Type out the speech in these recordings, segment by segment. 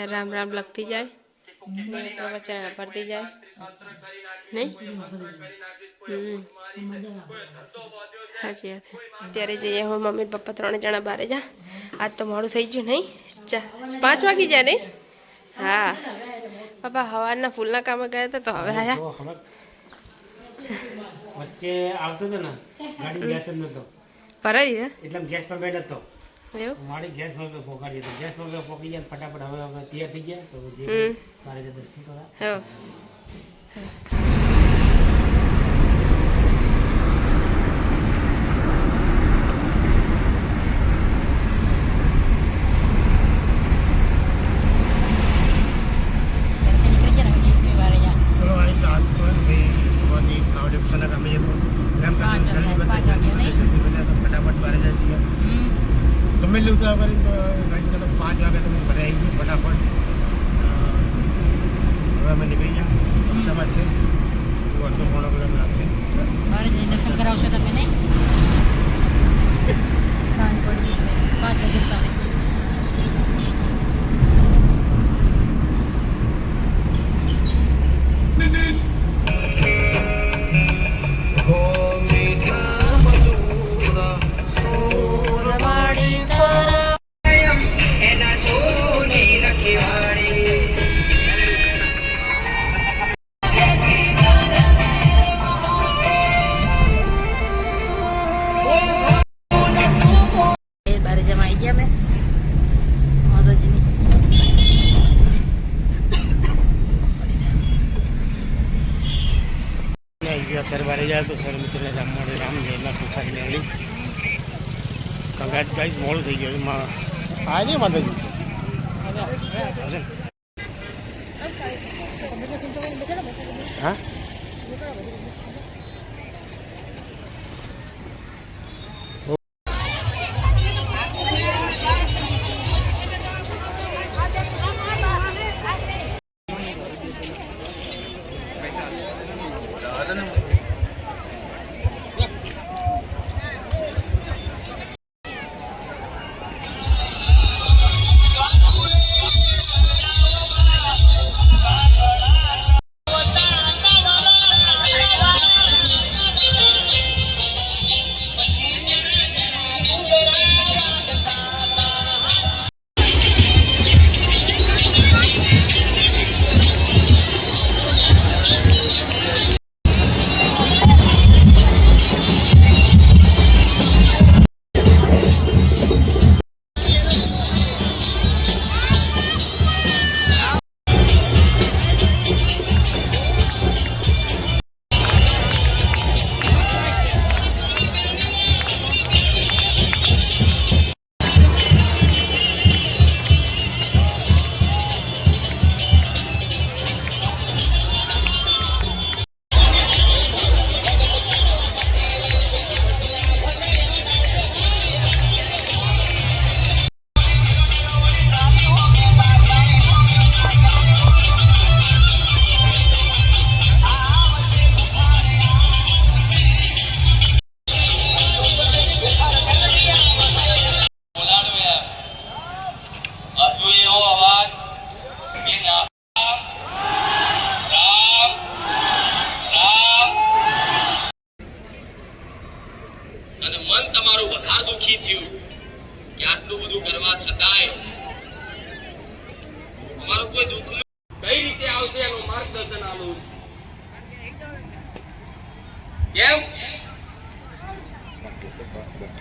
राम राम लगती जाए प्रवचन भरती जाए नहीं સાચી વાત અત્યારે જઈએ હું મમ્મી પપ્પા 3 જણા બહાર જા આજ તો મોડું થઈ ગયું નહીં 5 વાગી જાય નહીં હા પપ્પા હવારના ફૂલના કામે ગયા હતા તો હવે આયા વચ્ચે આવતો હતો ને ગાડી ગેસ જ નતો ભરાઈ દીધા એટલે ગેસ પર બેઠો હતો એવું મારી ગેસ પર પોકાડી હતી ગેસ પર પોકી જાય ફટાફટ હવે તૈયાર થઈ ગયા તો જે મારે જે દર્શન કરવા હા तो चलो 5 वागे तो भराएंगे फटाफट હવે અમે નીકળી ગયા અમદાવાદ છે અડધો પોણો કલાક લાગશે બહાર જઈ દર્શન કરાવશો તમે નહીં સાંજ પડી 5 વાગે તમે सर बारे जाए तो सर मित्र ने राम जयना पुखारी लेवली कंग्रेट गाइस मोड़ थी गयो आज माता जी हाँ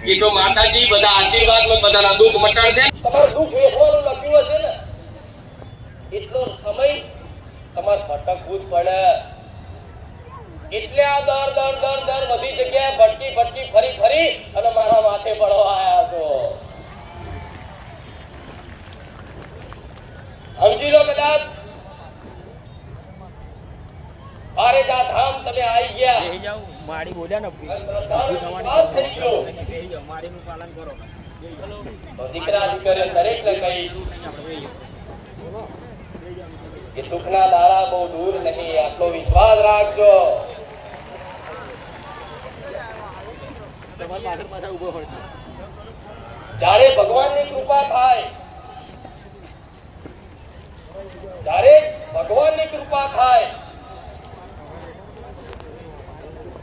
कि जो माता जी बधा आशीर्वाद में बधाना दुख मटाड़ दे તમારું દુખ વેઠવાનું લખ્યું હશે ને એટલો સમય તમાર ભટકવું જ પડે એટલે આ દર બધી જગ્યાએ ભટકી ફરી અને મારા માથે પડવા આયા છો સમજી લો કદાચ અરે જા ધામ તમે આવી ગયા બેહી જાવ માડી બોલ્યા ને બેહી જાવ માડીનું પાલન કરો તો દીકરા દીકરીઓ દરેકને કહી કે સુખના દાડા બહુ દૂર નહીં આટલો વિશ્વાસ રાખજો તમારા પાછળ પાછા ઊભો હોય જ્યારે ભગવાનની કૃપા થાય જ્યારે ભગવાનની કૃપા થાય,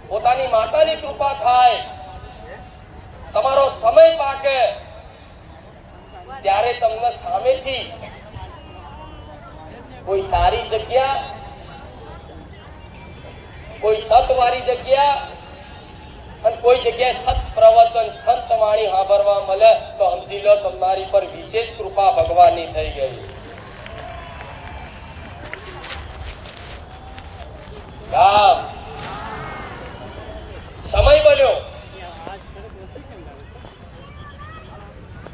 પોતાની માતાની કૃપા થાય, તમારો સમય પાકે, ત્યારે તમને સામેથી કોઈ સારી જગ્યા, કોઈ સતવારી જગ્યા અને કોઈ જગ્યાએ સત પ્રવચન સંત વાણી સાંભળવા મળે તો સમજી લો તમારી પર વિશેષ કૃપા ભગવાનની થઈ ગઈ. ગામ સમય બન્યો.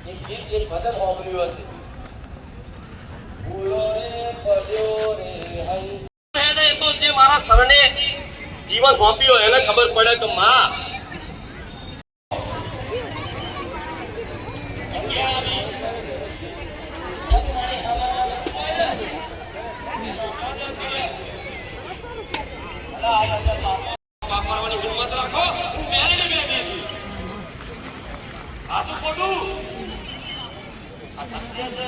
એક ગીત, એક ભજન સાંભળ્યું હશે. ભૂલો રે પડ્યો રે હંસ. એને તો જે મારા શરણે જીવન સોંપ્યું એને ખબર પડે કે માં વાપરવાની હિંમત રાખો. હું પહેરીને બેઠી છું. આ શું ખોટું? આ સત્ય છે.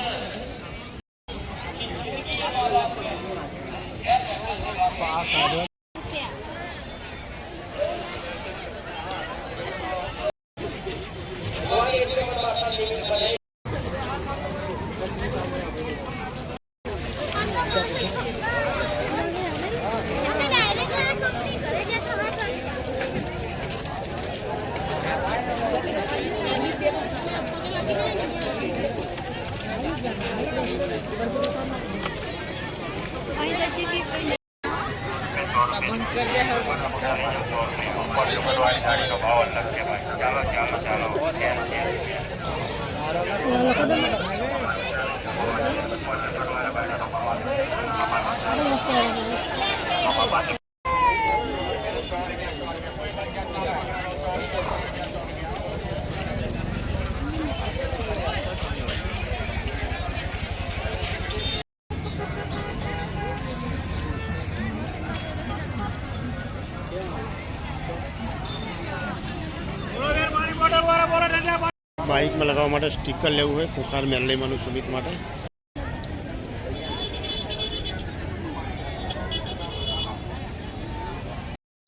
બાઇકમાં લગાવવા માટે સ્ટીકર લેવું હોય ખુખાર મેરલીમાંનું સુમિત માટે.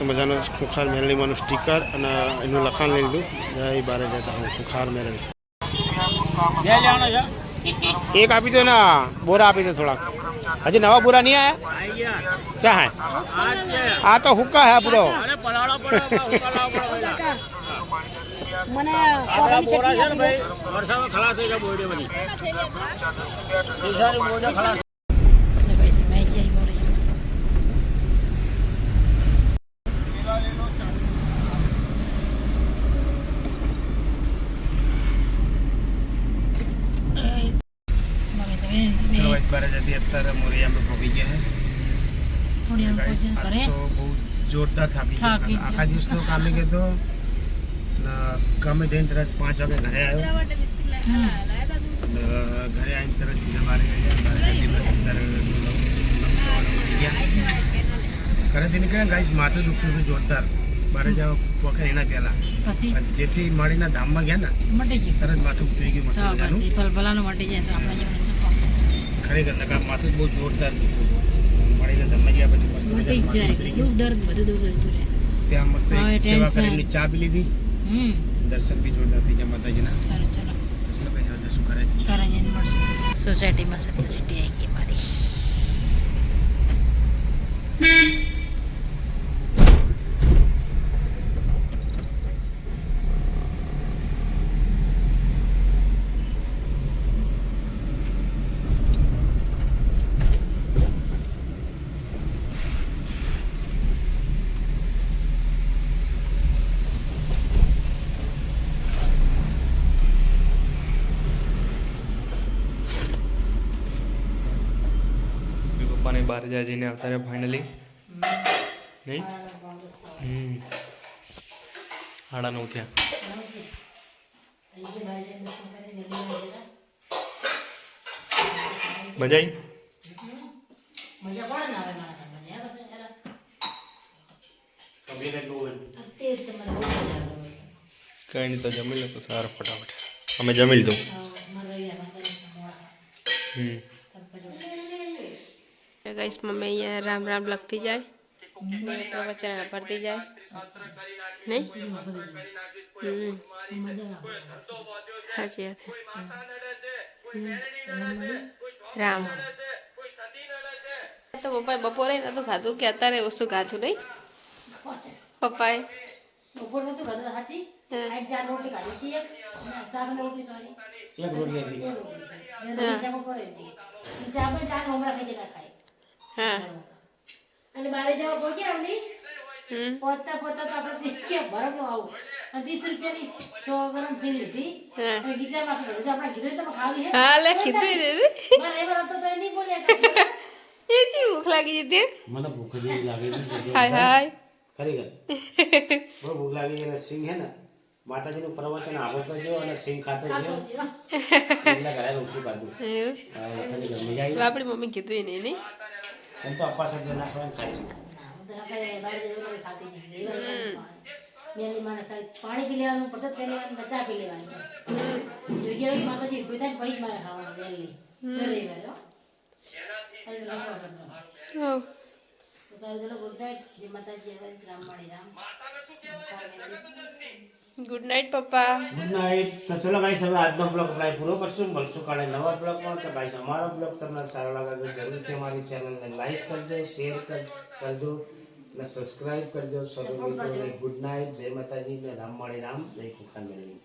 મજાનું ખુખાર મેરલીમાંનું સ્ટીકર અને એનું લખાણ લઈ લીધું. જય બારે જતા હું ખુખાર મેરલી. એક આપી દો ને, બોરા આપી દો થોડાક. હજી નવા બોરા નહીં આયા? ક્યાં હે? આ તો હુક્કા હે પૂરો. મને કોરાની ચટણી આપી દો. વરસાદ ખલાસ થઈ ગયા બોડી બધી. ભાઈ ભાઈ જઈ બોરી. અત્યારે મોરિયામાં પહોંચી ગયા થોડી વાર ભોજન કરે. તો બહુ જોરદાર થાકી ગયો. આખા દિવસ તો કામે ગયો તો કામે જઈને તરત 5 વાગે ઘરે આવ્યો. ઘરે આવીને તરત સીધા બારે ગયા. ઘરેથી નીકળ્યા ગાઈસ માથું દુખતું હતું જોરદાર. બારે જવા પોખે એના પહેલા પછી જેથી માળીના ધામમાં ગયા ને મટી ગયું. તરત માથું ઉતરી ગયું મસ્ત મજાનું. પછી ભલભલાનું મટી જાય તો આપણે જેવું શું કામ? ખરેખર નકા માથું બહુ જોરદાર દુખતું હતું. માળીના ધામમાં ગયા પછી મસ્ત મટી જ જાય. દુઃખ દર્દ બધું દૂર જતું રહે. ત્યાં મસ્ત હવે એક સેવા ટેન્શન. કરીને ચા પી લીધી. દર્શન બી જોરદાર થઈ ગયા માતાજીના. ચાલો ચાલો એટલે પછી હવે શું કરે છે? ઘરે જઈને મળશું. સોસાયટીમાં સત્ય સિટી આવી ગઈ મારી. પપ્પાને બહાર જાય જઈને આવતા રહ્યા ફાઇનલી નહીં. 9:30 થયા. મજા આવી? મજા પડે ને હવે મારા મજા આવે છે જરા. કબીર એટલું હોય. અત્યારે જ તમને બહુ મજા આવે છે. કંઈ નહીં તો જમી લો તો સારું ફટાફટ. અમે જમી લીધું. મારા રવિવાર માતા મોડા. ગાઈસ મમ્મી અહીંયા રામ રામ લખતી જાય ને પ્રવચન ભરતી જાય નહીં મજા આવે સાચી વાત રામ તો પપ્પાએ બપોરે નતું ખાધું કે અત્યારે ઓછું ખાધું નહીં પપ્પાએ બપોર નતું ખાધું સાચી આ 4 રોટલી કાઢી હતી એક શાક ને રોટલી સોરી એક રોટલી હતી એક રોટલી ચામો કરે હતી ચામો ચાર મમરા ખાઈ જતા ખાય હા અને બારે જવા પહોંચ્યા અમલી પહોંચતા પહોંચતા તો આપણે કે ભરો કે આવું 30 રૂપિયાની 100 ગ્રામ સિંગ લીધી અને ગીચામાં આપણે આપણે કીધું તો ખાવી હે હા લે કીધું રે મારે એવો હતો તો એ નહીં બોલ્યા એ જી ભૂખ લાગી જતી મને ભૂખ જેવી લાગી હતી હાય હાય ખરેખર બહુ ભૂખ લાગી અને સિંગ હે ને માતાજીનું પ્રવચન આવડતો ગયો અને સિંગ ખાતો ગયો એટલે ઘરે ઓછું ખાધું એવું ખરેખર મજા આવી આપણી મમ્મી કીધું નહીં નહીં એમ તો અપ્પા શબ્દ ના ખાવાનું ખાય છે મેલી માને પાણી પી લેવાનું પ્રસાદ કરી લેવાનું ચા પી લેવાની બસ યોગ્ય માતાજી કોઈ થાય પડી મારે ખાવાનું વેલી રવિવારે હો હા તો સારું ચલો ગુડ નાઇટ જય માતાજી હવે રામવાણી રામ ગુડ નાઇટ પપ્પા ગુડ નાઇટ તો ચલો ગાઈસ હવે આજનો બ્લોગ આપણે પૂરો કરશું મળશું કાલે નવા બ્લોગમાં તો ગાઈસ અમારો બ્લોગ તમને સારો લાગે તો જરૂરથી અમારી ચેનલને લાઈક કરજો શેર કરજો અને સબસ્ક્રાઇબ કરજો સર્વ મિત્રોને ગુડ નાઇટ જય માતાજી ને રામવાણી રામ જય ખુખાન મેળવી